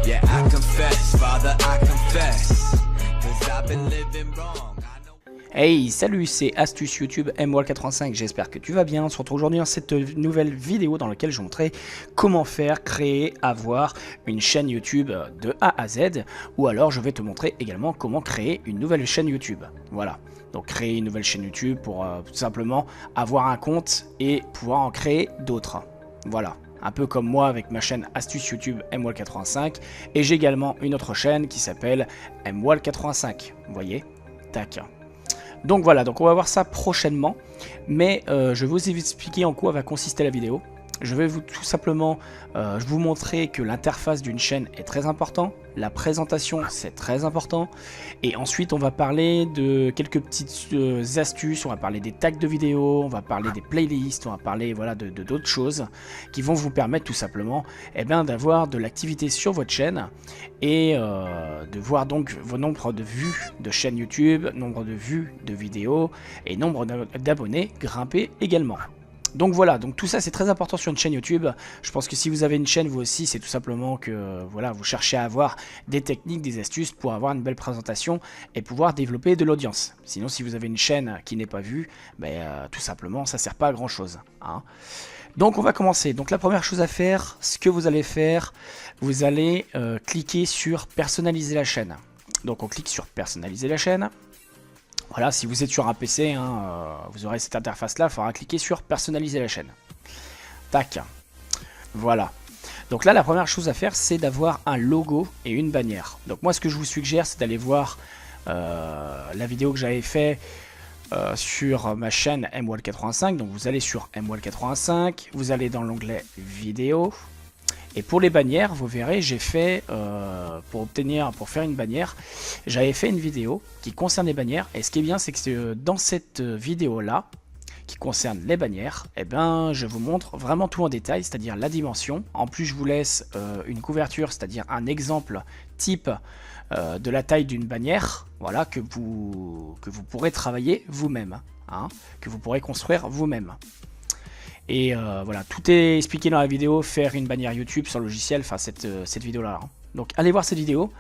Yeah, I confess, Father, I confess, 'cause I've been living wrong. Hey, salut, c'est Astuce YouTube MWall85, j'espère que tu vas bien. On se retrouve aujourd'hui dans cette nouvelle vidéo dans laquelle je vais montrer comment faire, créer, avoir une chaîne YouTube de A à Z. Ou alors je vais te montrer également comment créer une nouvelle chaîne YouTube. Voilà, donc créer une nouvelle chaîne YouTube pour tout simplement avoir un compte et pouvoir en créer d'autres. Voilà. Un peu comme moi avec ma chaîne Astuce YouTube MWall85. Et j'ai également une autre chaîne qui s'appelle MWall85. Vous voyez? Tac. Donc voilà, donc on va voir ça prochainement, mais je vais vous expliquer en quoi va consister la vidéo. Je vais tout simplement vous montrer que l'interface d'une chaîne est très important, la présentation c'est très important, et ensuite on va parler de quelques petites astuces, on va parler des tags de vidéos, on va parler des playlists, on va parler voilà, de d'autres choses qui vont vous permettre tout simplement d'avoir de l'activité sur votre chaîne et de voir donc vos nombres de vues de chaîne YouTube, nombre de vues de vidéos et nombre d'abonnés grimper également. Donc voilà, donc tout ça c'est très important sur une chaîne YouTube. Je pense que si vous avez une chaîne vous aussi, c'est tout simplement que voilà, vous cherchez à avoir des techniques, des astuces pour avoir une belle présentation et pouvoir développer de l'audience. Sinon si vous avez une chaîne qui n'est pas vue, tout simplement ça sert pas à grand chose, hein. Donc on va commencer. Donc la première chose à faire, ce que vous allez faire, vous allez cliquer sur personnaliser la chaîne. Donc on clique sur personnaliser la chaîne. Voilà, si vous êtes sur un PC, vous aurez cette interface-là, il faudra cliquer sur personnaliser la chaîne. Tac. Voilà. Donc là, la première chose à faire, c'est d'avoir un logo et une bannière. Donc moi, ce que je vous suggère, c'est d'aller voir la vidéo que j'avais fait sur ma chaîne MWall85. Donc vous allez sur MWall85, vous allez dans l'onglet vidéo. Et pour les bannières, vous verrez, j'ai fait, pour faire une bannière, j'avais fait une vidéo qui concerne les bannières. Et ce qui est bien, c'est que dans cette vidéo-là, qui concerne les bannières, je vous montre vraiment tout en détail, c'est-à-dire la dimension. En plus, je vous laisse une couverture, c'est-à-dire un exemple type de la taille d'une bannière, voilà, que vous pourrez travailler vous-même, hein, que vous pourrez construire vous-même. Et voilà, tout est expliqué dans la vidéo, faire une bannière YouTube sur le logiciel, enfin cette vidéo-là. Hein. Donc allez voir cette vidéo,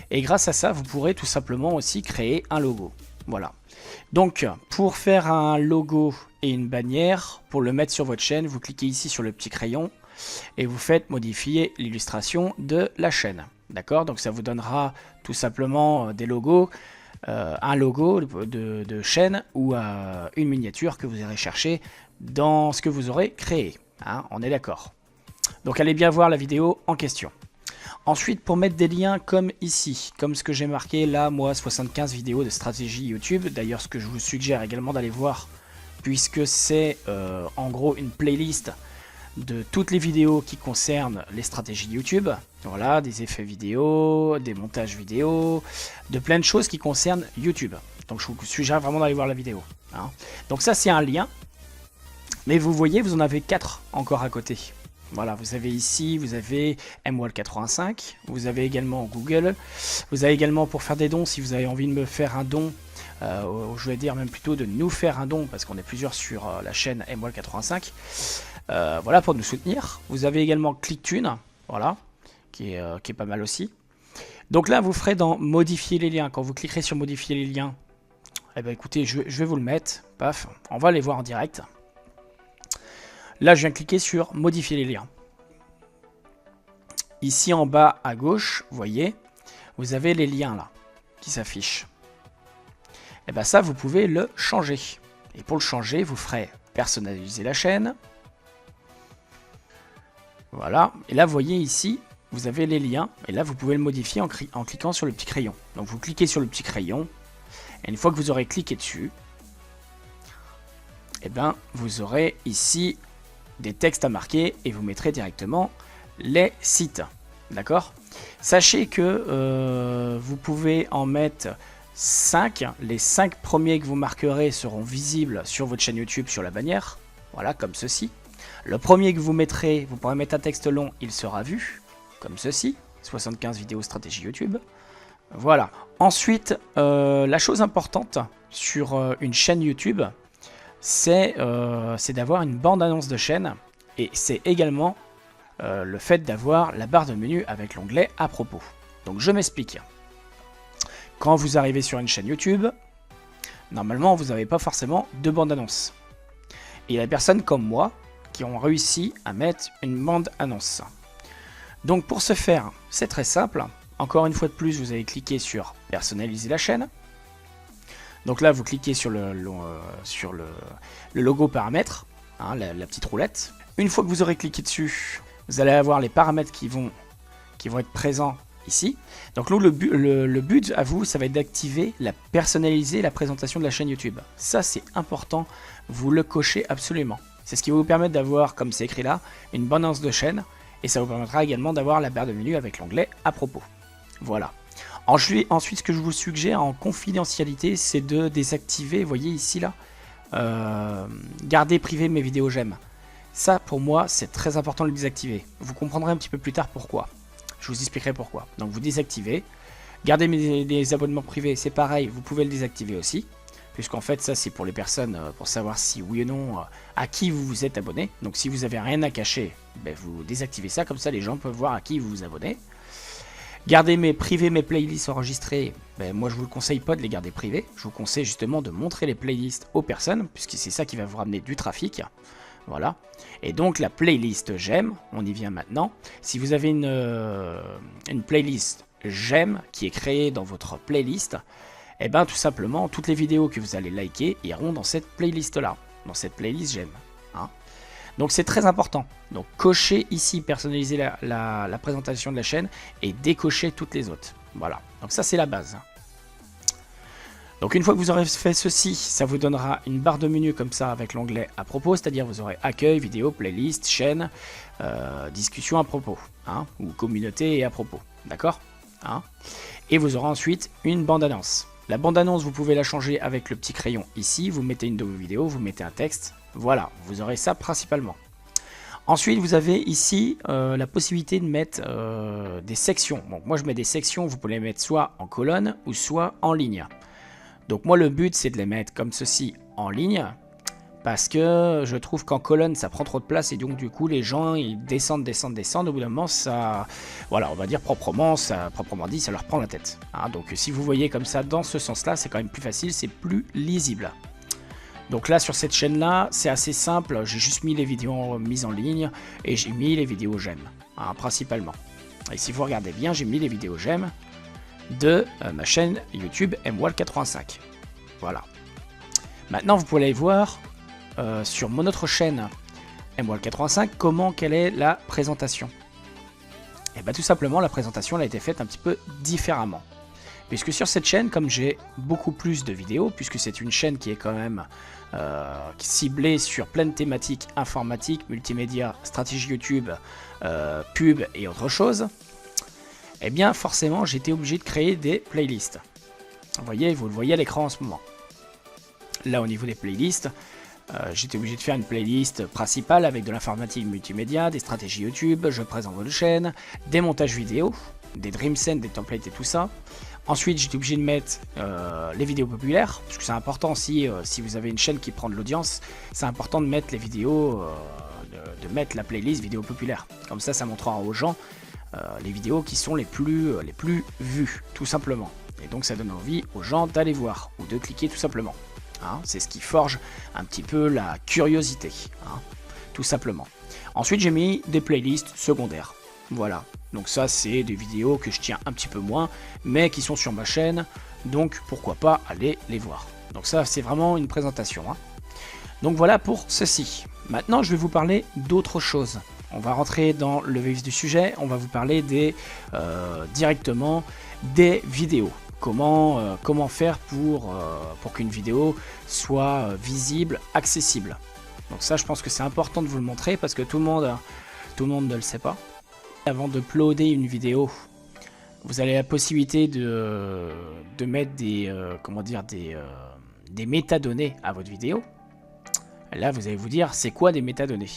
et grâce à ça, vous pourrez tout simplement aussi créer un logo. Voilà. Donc pour faire un logo et une bannière, pour le mettre sur votre chaîne, vous cliquez ici sur le petit crayon, et vous faites modifier l'illustration de la chaîne. D'accord? Donc ça vous donnera tout simplement des logos. Un logo de chaîne ou une miniature que vous irez chercher dans ce que vous aurez créé, hein, on est d'accord. Donc allez bien voir la vidéo en question. Ensuite, pour mettre des liens comme ici, comme ce que j'ai marqué là, moi, 75 vidéos de stratégie YouTube. D'ailleurs, ce que je vous suggère également d'aller voir, puisque c'est en gros une playlist de toutes les vidéos qui concernent les stratégies YouTube. Voilà, des effets vidéo, des montages vidéo, de plein de choses qui concernent YouTube. Donc je vous suggère vraiment d'aller voir la vidéo, hein. Donc ça c'est un lien, mais vous voyez, vous en avez 4 encore à côté. Voilà, vous avez ici, vous avez MWall85, vous avez également Google, vous avez également pour faire des dons, si vous avez envie de me faire un don, je vais dire même plutôt de nous faire un don, parce qu'on est plusieurs sur la chaîne MWall85. Voilà, pour nous soutenir. Vous avez également ClickTune, voilà, qui est pas mal aussi. Donc là, vous ferez dans modifier les liens. Quand vous cliquerez sur modifier les liens, écoutez, je vais vous le mettre. Paf, on va les voir en direct. Là, je viens cliquer sur modifier les liens. Ici en bas à gauche, vous voyez, vous avez les liens là qui s'affichent. Et ça, vous pouvez le changer. Et pour le changer, vous ferez personnaliser la chaîne. Voilà, et là vous voyez ici, vous avez les liens, et là vous pouvez le modifier en cliquant sur le petit crayon. Donc vous cliquez sur le petit crayon, et une fois que vous aurez cliqué dessus, vous aurez ici des textes à marquer, et vous mettrez directement les sites. D'accord? Sachez que vous pouvez en mettre 5, les 5 premiers que vous marquerez seront visibles sur votre chaîne YouTube sur la bannière, voilà, comme ceci. Le premier que vous mettrez, vous pourrez mettre un texte long, il sera vu, comme ceci, 75 vidéos stratégie YouTube. Voilà. Ensuite, la chose importante sur une chaîne YouTube, c'est d'avoir une bande-annonce de chaîne, et c'est également le fait d'avoir la barre de menu avec l'onglet à propos. Donc je m'explique. Quand vous arrivez sur une chaîne YouTube, normalement vous n'avez pas forcément de bande-annonce. Et il y a des personnes comme moi qui ont réussi à mettre une bande-annonce. Donc pour ce faire, c'est très simple. Encore une fois de plus, vous allez cliquer sur personnaliser la chaîne. Donc là, vous cliquez sur le logo paramètres, hein, la petite roulette. Une fois que vous aurez cliqué dessus, vous allez avoir les paramètres qui vont être présents ici. Donc là, le but à vous, ça va être d'activer personnaliser la présentation de la chaîne YouTube. Ça, c'est important, vous le cochez absolument. C'est ce qui va vous permettre d'avoir, comme c'est écrit là, une bonne annonce de chaîne. Et ça vous permettra également d'avoir la barre de menu avec l'onglet à propos. Voilà. Ensuite, ce que je vous suggère en confidentialité, c'est de désactiver, vous voyez ici là, garder privé mes vidéos j'aime. Ça, pour moi, c'est très important de le désactiver. Vous comprendrez un petit peu plus tard pourquoi. Je vous expliquerai pourquoi. Donc vous désactivez. Garder des abonnements privés, c'est pareil, vous pouvez le désactiver aussi. Puisqu'en fait, ça c'est pour les personnes, pour savoir si oui ou non, à qui vous vous êtes abonné. Donc si vous avez rien à cacher, ben, vous désactivez ça, comme ça les gens peuvent voir à qui vous vous abonnez. Garder mes playlists enregistrées, ben, moi je vous le conseille pas de les garder privées. Je vous conseille justement de montrer les playlists aux personnes, puisque c'est ça qui va vous ramener du trafic. Voilà. Et donc la playlist j'aime, on y vient maintenant. Si vous avez une playlist j'aime qui est créée dans votre playlist, et bien tout simplement, toutes les vidéos que vous allez liker iront dans cette playlist-là, dans cette playlist j'aime. Hein. Donc c'est très important. Donc cochez ici, personnaliser la présentation de la chaîne et décochez toutes les autres. Voilà, donc ça c'est la base. Donc une fois que vous aurez fait ceci, ça vous donnera une barre de menu comme ça avec l'onglet à propos, c'est-à-dire vous aurez accueil, vidéo, playlist, chaîne, discussion à propos, hein, ou communauté et à propos, d'accord, hein. Et vous aurez ensuite une bande-annonce. La bande-annonce, vous pouvez la changer avec le petit crayon ici, vous mettez une de vos vidéos, vous mettez un texte, voilà, vous aurez ça principalement. Ensuite, vous avez ici la possibilité de mettre des sections. Bon, moi, je mets des sections, vous pouvez les mettre soit en colonne ou soit en ligne. Donc moi, le but, c'est de les mettre comme ceci en ligne, parce que je trouve qu'en colonne, ça prend trop de place, et donc du coup, les gens, ils descendent, au bout d'un moment, ça, voilà, on va dire proprement dit, ça leur prend la tête. Hein, donc si vous voyez comme ça, dans ce sens-là, c'est quand même plus facile, c'est plus lisible. Donc là, sur cette chaîne-là, c'est assez simple, j'ai juste mis les vidéos mises en ligne, et j'ai mis les vidéos j'aime, hein, principalement. Et si vous regardez bien, j'ai mis les vidéos j'aime de ma chaîne YouTube MWAL85. Voilà. Maintenant, vous pouvez aller voir sur mon autre chaîne MWAL85 quelle est la présentation. Et bien tout simplement, la présentation elle a été faite un petit peu différemment. Puisque sur cette chaîne, comme j'ai beaucoup plus de vidéos, puisque c'est une chaîne qui est quand même ciblée sur plein de thématiques informatiques, multimédia, stratégie YouTube, pub et autre chose, eh bien forcément j'ai été obligé de créer des playlists. Vous le voyez à l'écran en ce moment. Là au niveau des playlists, j'étais obligé de faire une playlist principale avec de l'informatique multimédia, des stratégies YouTube, je présente votre chaîne, des montages vidéo, des DreamScene, des templates et tout ça. Ensuite j'étais obligé de mettre les vidéos populaires, parce que c'est important aussi, si vous avez une chaîne qui prend de l'audience, c'est important de mettre les vidéos, de mettre la playlist vidéo populaire. Comme ça, ça montrera aux gens les vidéos qui sont les plus vues, tout simplement. Et donc ça donne envie aux gens d'aller voir, ou de cliquer tout simplement. Hein, c'est ce qui forge un petit peu la curiosité, hein, tout simplement. Ensuite j'ai mis des playlists secondaires. Voilà, donc ça c'est des vidéos que je tiens un petit peu moins, mais qui sont sur ma chaîne, donc pourquoi pas aller les voir. Donc ça c'est vraiment une présentation. Hein. Donc voilà pour ceci. Maintenant je vais vous parler d'autre chose. On va rentrer dans le vif du sujet, on va vous parler directement des vidéos. Comment faire pour qu'une vidéo soit visible, accessible. Donc ça je pense que c'est important de vous le montrer parce que tout le monde ne le sait pas. Avant de uploader une vidéo, vous avez la possibilité de mettre des métadonnées à votre vidéo. Là vous allez vous dire c'est quoi des métadonnées.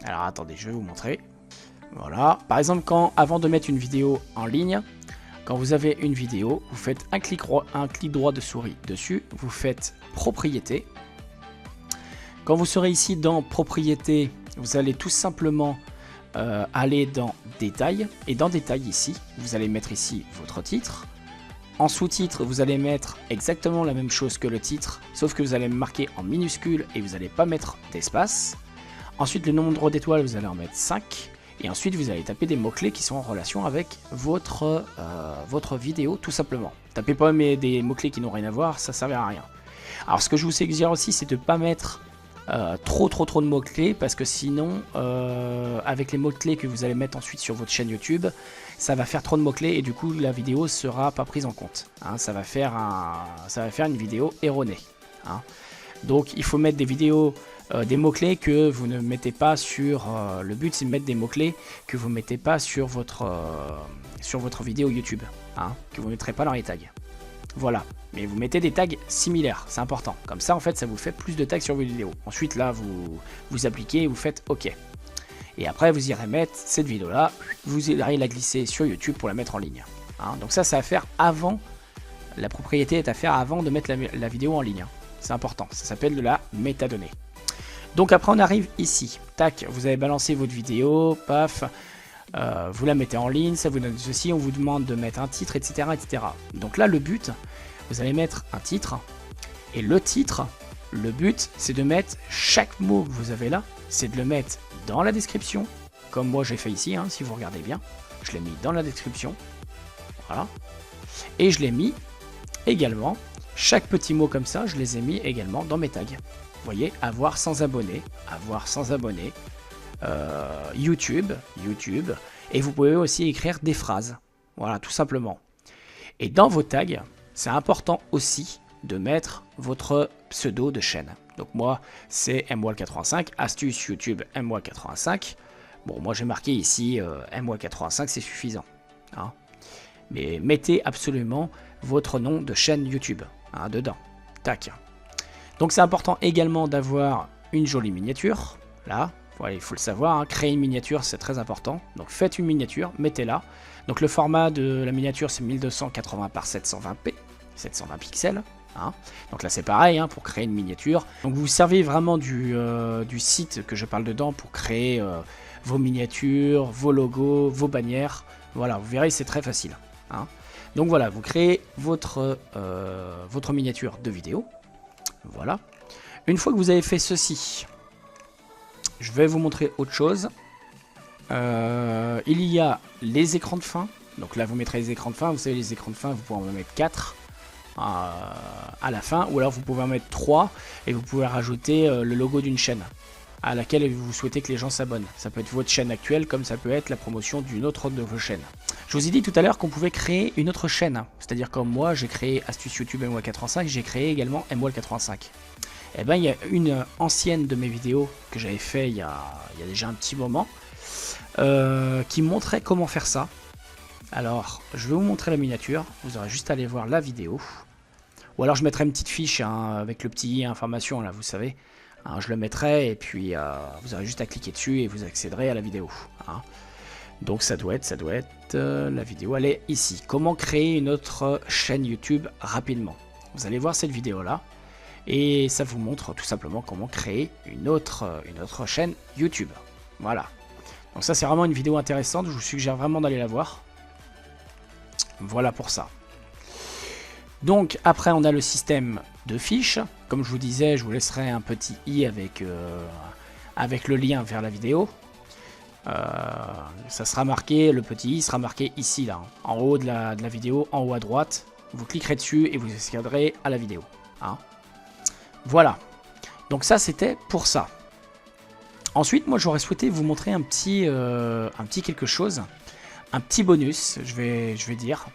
Alors attendez, je vais vous montrer. Voilà, par exemple avant de mettre une vidéo en ligne, quand vous avez une vidéo, vous faites un clic droit de souris dessus, vous faites propriété. Quand vous serez ici dans propriété, vous allez tout simplement aller dans détails, et dans détails ici, vous allez mettre ici votre titre. En sous-titre, vous allez mettre exactement la même chose que le titre, sauf que vous allez marquer en minuscule et vous n'allez pas mettre d'espace. Ensuite, le nombre d'étoiles, vous allez en mettre 5. Et ensuite, vous allez taper des mots-clés qui sont en relation avec votre vidéo, tout simplement. Tapez pas des mots-clés qui n'ont rien à voir, ça ne servira à rien. Alors, ce que je vous suggère aussi, c'est de ne pas mettre trop de mots-clés, parce que sinon, avec les mots-clés que vous allez mettre ensuite sur votre chaîne YouTube, ça va faire trop de mots-clés et du coup, la vidéo sera pas prise en compte. Hein, ça va faire une vidéo erronée. Hein. Donc, il faut mettre des vidéos... des mots-clés que vous ne mettez pas sur... le but, c'est de mettre des mots-clés que vous ne mettez pas sur votre vidéo YouTube. Hein, que vous ne mettrez pas dans les tags. Voilà. Mais vous mettez des tags similaires. C'est important. Comme ça, en fait, ça vous fait plus de tags sur vos vidéos. Ensuite, là, vous appliquez et vous faites OK. Et après, vous irez mettre cette vidéo-là. Vous irez la glisser sur YouTube pour la mettre en ligne. Hein, donc ça, c'est à faire avant... La propriété est à faire avant de mettre la vidéo en ligne. Hein. C'est important. Ça s'appelle de la métadonnée. Donc après on arrive ici, tac, vous avez balancé votre vidéo, paf, vous la mettez en ligne, ça vous donne ceci, on vous demande de mettre un titre, etc. etc. Donc là le but, vous allez mettre un titre, et le titre, le but c'est de mettre chaque mot que vous avez là, c'est de le mettre dans la description, comme moi j'ai fait ici, hein, si vous regardez bien, je l'ai mis dans la description, voilà, et je l'ai mis également, chaque petit mot comme ça, je les ai mis également dans mes tags. Vous voyez, avoir sans abonnés, YouTube, et vous pouvez aussi écrire des phrases, voilà, tout simplement. Et dans vos tags, c'est important aussi de mettre votre pseudo de chaîne. Donc moi, c'est MWall85, astuce YouTube MWall85. Bon, moi j'ai marqué ici MWall85, c'est suffisant. Hein. Mais mettez absolument votre nom de chaîne YouTube hein, dedans. Tac. Donc c'est important également d'avoir une jolie miniature. Là, voilà, il faut le savoir, hein, créer une miniature c'est très important. Donc faites une miniature, mettez-la. Donc le format de la miniature c'est 1280 par 720p, 720 pixels. Hein. Donc là c'est pareil hein, pour créer une miniature. Donc vous servez vraiment du site que je parle dedans pour créer vos miniatures, vos logos, vos bannières. Voilà, vous verrez c'est très facile. Hein. Donc voilà, vous créez votre miniature de vidéo. Voilà. Une fois que vous avez fait ceci, je vais vous montrer autre chose. Il y a les écrans de fin. Donc là, vous mettrez les écrans de fin. Vous savez, les écrans de fin, vous pouvez en mettre 4 à la fin. Ou alors, vous pouvez en mettre 3 et vous pouvez rajouter le logo d'une chaîne à laquelle vous souhaitez que les gens s'abonnent. Ça peut être votre chaîne actuelle, comme ça peut être la promotion d'une autre de vos chaînes. Je vous ai dit tout à l'heure qu'on pouvait créer une autre chaîne. C'est-à-dire comme moi, j'ai créé Astuce YouTube MWall85, j'ai créé également MWall85. Et bien, il y a une ancienne de mes vidéos que j'avais fait il y a déjà un petit moment, qui montrait comment faire ça. Alors, je vais vous montrer la miniature, vous aurez juste à aller voir la vidéo. Ou alors je mettrai une petite fiche hein, avec le petit information là, vous savez. Hein, je le mettrai et puis vous aurez juste à cliquer dessus et vous accéderez à la vidéo. Hein. Donc ça doit être la vidéo, elle est ici. Comment créer une autre chaîne YouTube rapidement. Vous allez voir cette vidéo là et ça vous montre tout simplement comment créer une autre chaîne YouTube. Voilà. Donc ça c'est vraiment une vidéo intéressante, je vous suggère vraiment d'aller la voir. Voilà pour ça. Donc après on a le système de fiches. Comme je vous disais, je vous laisserai un petit i avec le lien vers la vidéo. Ça sera marqué, le petit i sera marqué ici là, en haut de la vidéo, en haut à droite. Vous cliquerez dessus et vous accéderez à la vidéo. Hein. Voilà. Donc ça c'était pour ça. Ensuite moi j'aurais souhaité vous montrer un petit quelque chose. Un petit bonus, je vais dire.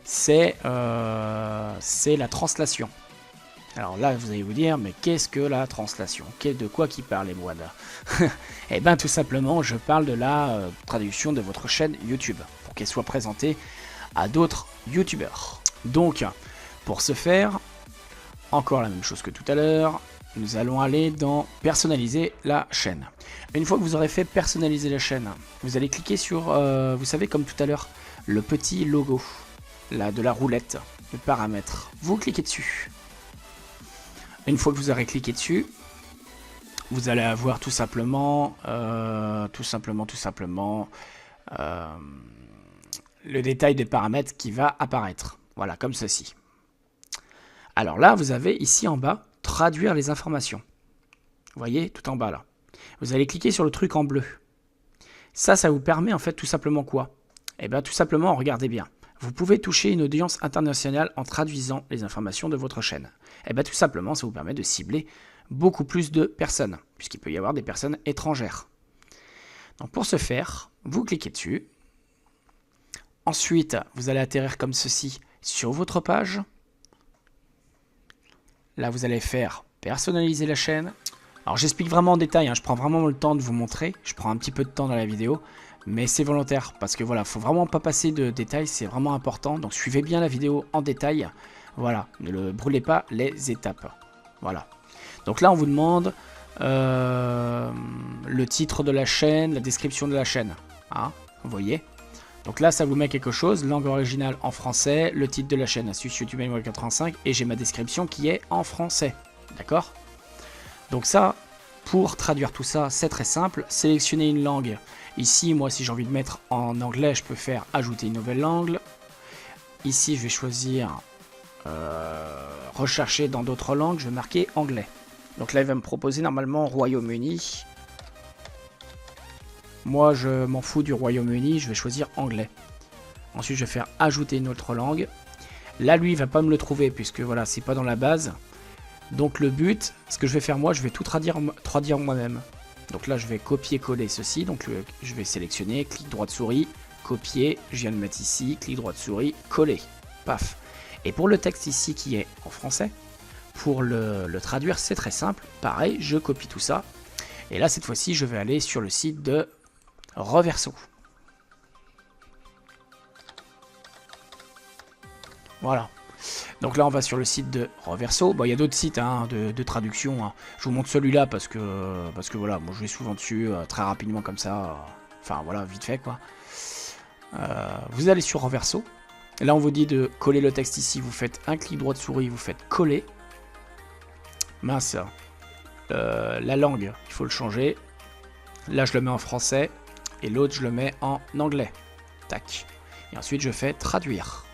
C'est la translation. Alors là, vous allez vous dire, mais qu'est-ce que la translation? De quoi qui parle, les moines? Eh bien, tout simplement, je parle de la traduction de votre chaîne YouTube, pour qu'elle soit présentée à d'autres YouTubeurs. Donc, pour ce faire, encore la même chose que tout à l'heure, nous allons aller dans personnaliser la chaîne. Une fois que vous aurez fait personnaliser la chaîne, vous allez cliquer sur, vous savez, comme tout à l'heure, le petit logo là, de la roulette, le paramètre. Vous cliquez dessus. Une fois que vous aurez cliqué dessus, vous allez avoir tout simplement, le détail des paramètres qui va apparaître. Voilà, comme ceci. Alors là, vous avez ici en bas, traduire les informations. Vous voyez, tout en bas là. Vous allez cliquer sur le truc en bleu. Ça vous permet en fait tout simplement quoi? Eh bien tout simplement, regardez bien. Vous pouvez toucher une audience internationale en traduisant les informations de votre chaîne. Eh bien tout simplement, ça vous permet de cibler beaucoup plus de personnes, puisqu'il peut y avoir des personnes étrangères. Donc pour ce faire, vous cliquez dessus. Ensuite, vous allez atterrir comme ceci sur votre page. Là, vous allez faire personnaliser la chaîne. Alors j'explique vraiment en détail, hein, je prends vraiment le temps de vous montrer, je prends un petit peu de temps dans la vidéo, mais c'est volontaire, parce que voilà, faut vraiment pas passer de détails, c'est vraiment important, donc suivez bien la vidéo en détail, voilà, ne brûlez pas les étapes, voilà. Donc là on vous demande le titre de la chaîne, la description de la chaîne, hein, vous voyez. Donc là ça vous met quelque chose, langue originale en français, le titre de la chaîne, Astuce YouTube MWorld85, et j'ai ma description qui est en français, d'accord ? Donc ça, pour traduire tout ça, c'est très simple. Sélectionnez une langue. Ici, moi, si j'ai envie de mettre en anglais, je peux faire ajouter une nouvelle langue. Ici, je vais choisir rechercher dans d'autres langues. Je vais marquer anglais. Donc là, il va me proposer normalement Royaume-Uni. Moi, je m'en fous du Royaume-Uni. Je vais choisir anglais. Ensuite, je vais faire ajouter une autre langue. Là, lui, il va pas me le trouver puisque voilà, c'est pas dans la base. Donc le but, ce que je vais faire moi, je vais tout traduire moi-même. Donc là, je vais copier-coller ceci. Donc je vais sélectionner, clic droit de souris, copier. Je viens de mettre ici, clic droit de souris, coller. Paf. Et pour le texte ici qui est en français, pour le traduire, c'est très simple. Pareil, je copie tout ça. Et là, cette fois-ci, je vais aller sur le site de Reverso. Voilà. Donc là, on va sur le site de Reverso. Bon, il y a d'autres sites hein, de traduction. Hein. Je vous montre celui-là parce que voilà, moi je vais souvent dessus très rapidement comme ça. Enfin voilà, vite fait quoi. Vous allez sur Reverso. Et là, on vous dit de coller le texte ici. Vous faites un clic droit de souris, vous faites coller. Mince. La langue, il faut le changer. Là, je le mets en français. Et l'autre, je le mets en anglais. Tac. Et ensuite, je fais traduire.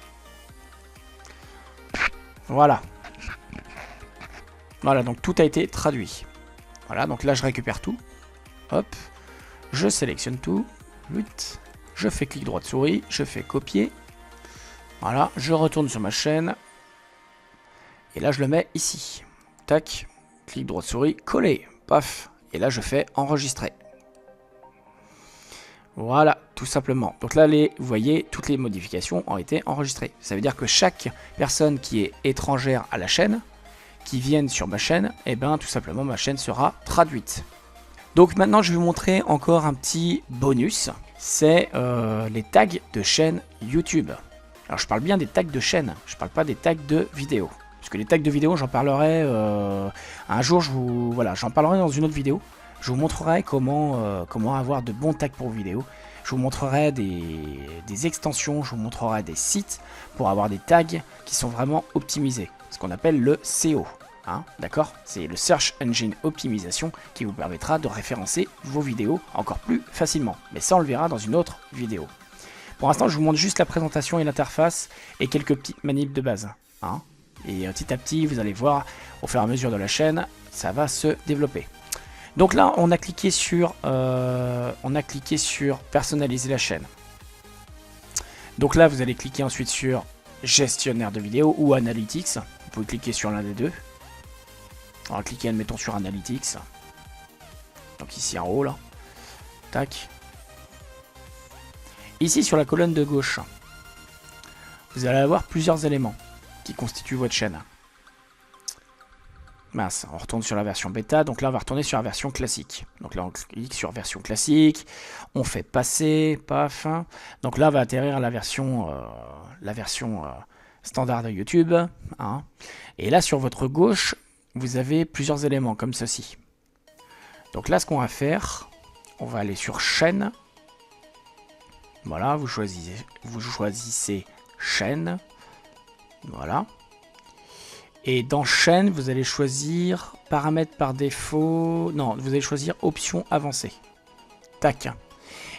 Voilà. Voilà, donc tout a été traduit. Voilà, donc là je récupère tout. Hop. Je sélectionne tout. Je fais clic droit de souris. Je fais copier. Voilà, je retourne sur ma chaîne. Et là je le mets ici. Tac. Clic droit de souris. Coller. Paf. Et là je fais enregistrer. Voilà, tout simplement. Donc là, vous voyez, toutes les modifications ont été enregistrées. Ça veut dire que chaque personne qui est étrangère à la chaîne, qui vienne sur ma chaîne, et bien tout simplement ma chaîne sera traduite. Donc maintenant, je vais vous montrer encore un petit bonus. C'est les tags de chaîne YouTube. Alors je parle bien des tags de chaîne, je parle pas des tags de vidéo. Parce que les tags de vidéo, j'en parlerai un jour, j'en parlerai dans une autre vidéo. Je vous montrerai comment avoir de bons tags pour vidéo. Je vous montrerai des extensions, je vous montrerai des sites pour avoir des tags qui sont vraiment optimisés. Ce qu'on appelle le SEO. Hein, d'accord? C'est le Search Engine Optimisation qui vous permettra de référencer vos vidéos encore plus facilement. Mais ça, on le verra dans une autre vidéo. Pour l'instant, je vous montre juste la présentation et l'interface et quelques petites manips de base. Hein, et petit à petit, vous allez voir, au fur et à mesure de la chaîne, ça va se développer. Donc là, on a cliqué sur personnaliser la chaîne. Donc là, vous allez cliquer ensuite sur gestionnaire de vidéo ou analytics. Vous pouvez cliquer sur l'un des deux. On va cliquer, admettons, sur analytics. Donc ici en haut, là. Tac. Ici, sur la colonne de gauche, vous allez avoir plusieurs éléments qui constituent votre chaîne. Mince, on retourne sur la version bêta, donc là on va retourner sur la version classique. Donc là on clique sur version classique, on fait passer, paf. Donc là on va atterrir la version standard de YouTube. Hein. Et là sur votre gauche, vous avez plusieurs éléments comme ceci. Donc là ce qu'on va faire, on va aller sur chaîne. Voilà, vous choisissez chaîne. Voilà. Et dans chaîne, vous allez choisir paramètres par défaut. Non, vous allez choisir options avancées. Tac.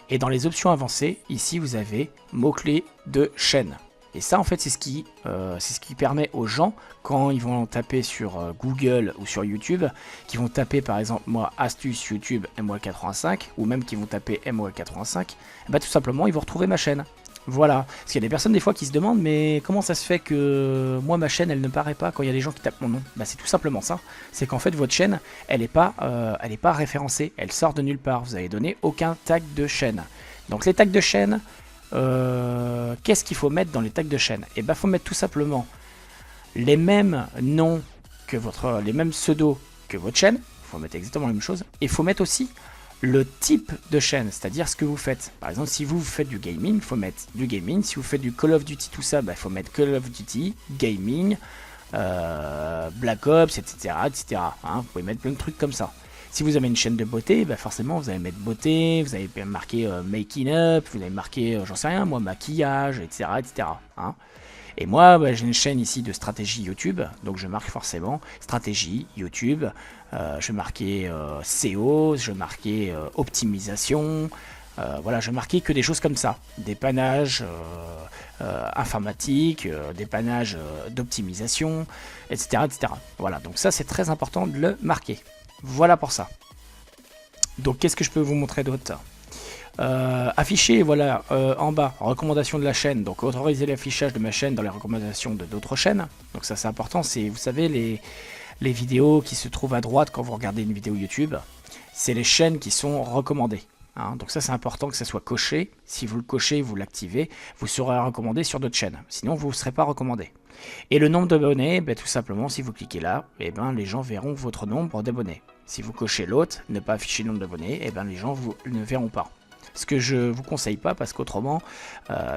Et dans les options avancées, ici vous avez mots-clés de chaîne. Et ça en fait c'est ce qui permet aux gens, quand ils vont taper sur Google ou sur YouTube, qui vont taper par exemple moi astuce YouTube MWall85, ou même qui vont taper MWall85, bah tout simplement ils vont retrouver ma chaîne. Voilà, parce qu'il y a des personnes des fois qui se demandent mais comment ça se fait que moi ma chaîne elle ne paraît pas quand il y a des gens qui tapent mon nom. Bah c'est tout simplement ça, c'est qu'en fait votre chaîne elle n'est pas référencée, elle sort de nulle part, vous avez donné aucun tag de chaîne. Donc les tags de chaîne, qu'est-ce qu'il faut mettre dans les tags de chaîne? Et bah faut mettre tout simplement les mêmes noms que les mêmes pseudos que votre chaîne, il faut mettre exactement la même chose, et il faut mettre aussi le type de chaîne, c'est-à-dire ce que vous faites. Par exemple, si vous faites du gaming, il faut mettre du gaming. Si vous faites du Call of Duty, tout ça, il faut mettre Call of Duty, gaming, Black Ops, etc. etc. Hein, vous pouvez mettre plein de trucs comme ça. Si vous avez une chaîne de beauté, forcément vous allez mettre beauté, vous allez marquer making up, vous allez marquer, j'en sais rien, moi, maquillage, etc. etc. Hein. Et moi, j'ai une chaîne ici de stratégie YouTube, donc je marque forcément stratégie YouTube, je vais marquer SEO, je vais marquer optimisation, voilà, je vais marquer que des choses comme ça, dépannage informatique, dépannage d'optimisation, etc., etc. Voilà, donc ça c'est très important de le marquer. Voilà pour ça. Donc qu'est-ce que je peux vous montrer d'autre? Afficher, voilà, en bas, recommandations de la chaîne, donc autoriser l'affichage de ma chaîne dans les recommandations de d'autres chaînes. Donc ça c'est important, c'est, vous savez, les vidéos qui se trouvent à droite quand vous regardez une vidéo YouTube, c'est les chaînes qui sont recommandées. Hein. Donc ça c'est important que ça soit coché. Si vous le cochez, vous l'activez, vous serez recommandé sur d'autres chaînes. Sinon vous ne serez pas recommandé. Et le nombre d'abonnés, tout simplement, si vous cliquez là, les gens verront votre nombre d'abonnés. Si vous cochez l'autre, ne pas afficher le nombre d'abonnés, les gens ne verront pas. Ce que je vous conseille pas, parce qu'autrement,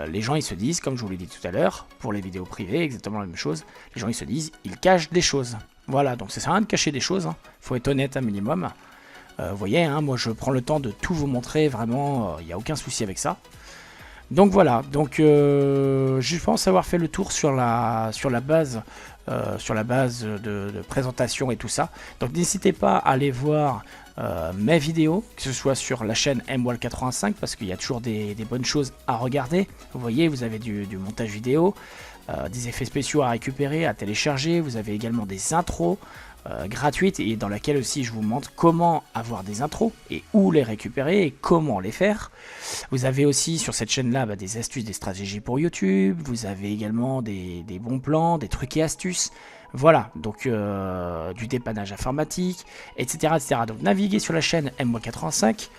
les gens ils se disent, comme je vous l'ai dit tout à l'heure, pour les vidéos privées, exactement la même chose, les gens ils se disent, ils cachent des choses. Voilà, donc ça sert à rien de cacher des choses, hein. Faut être honnête un minimum. Vous voyez, hein, moi je prends le temps de tout vous montrer, vraiment, il n'y a aucun souci avec ça. Donc voilà, donc je pense avoir fait le tour sur la base de présentation et tout ça. Donc n'hésitez pas à aller voir mes vidéos, que ce soit sur la chaîne MWall85, parce qu'il y a toujours des bonnes choses à regarder. Vous voyez, vous avez du montage vidéo, des effets spéciaux à récupérer, à télécharger. Vous avez également des intros gratuites, et dans laquelle aussi je vous montre comment avoir des intros et où les récupérer et comment les faire. Vous avez aussi sur cette chaîne là des astuces, des stratégies pour YouTube. Vous avez également des bons plans, des trucs et astuces. Voilà, donc du dépannage informatique, etc., etc. Donc naviguez sur la chaîne MWall85.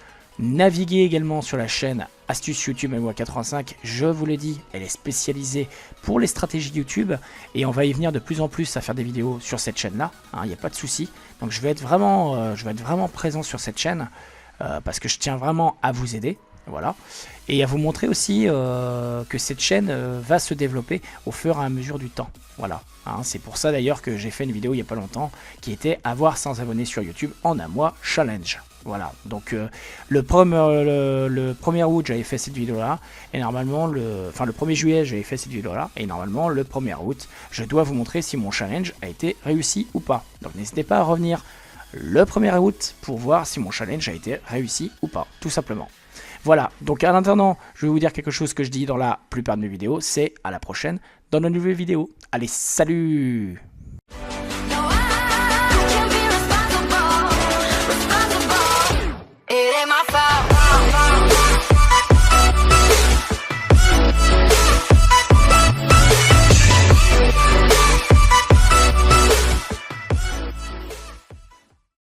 Naviguez également sur la chaîne Astuce YouTube MWall85, je vous l'ai dit, elle est spécialisée pour les stratégies YouTube, et on va y venir de plus en plus à faire des vidéos sur cette chaîne là, il n'y a pas de souci. Donc je vais être vraiment présent sur cette chaîne, parce que je tiens vraiment à vous aider, voilà, et à vous montrer aussi que cette chaîne va se développer au fur et à mesure du temps, voilà. C'est pour ça d'ailleurs que j'ai fait une vidéo il n'y a pas longtemps qui était avoir 100 abonnés sur YouTube en un mois challenge. Voilà, donc le 1er août j'avais fait cette vidéo là, et normalement le 1er juillet j'avais fait cette vidéo là, et normalement le 1er août je dois vous montrer si mon challenge a été réussi ou pas. Donc n'hésitez pas à revenir le 1er août pour voir si mon challenge a été réussi ou pas, tout simplement. Voilà, donc en attendant, je vais vous dire quelque chose que je dis dans la plupart de mes vidéos, c'est à la prochaine dans de nouvelles vidéos. Allez, salut!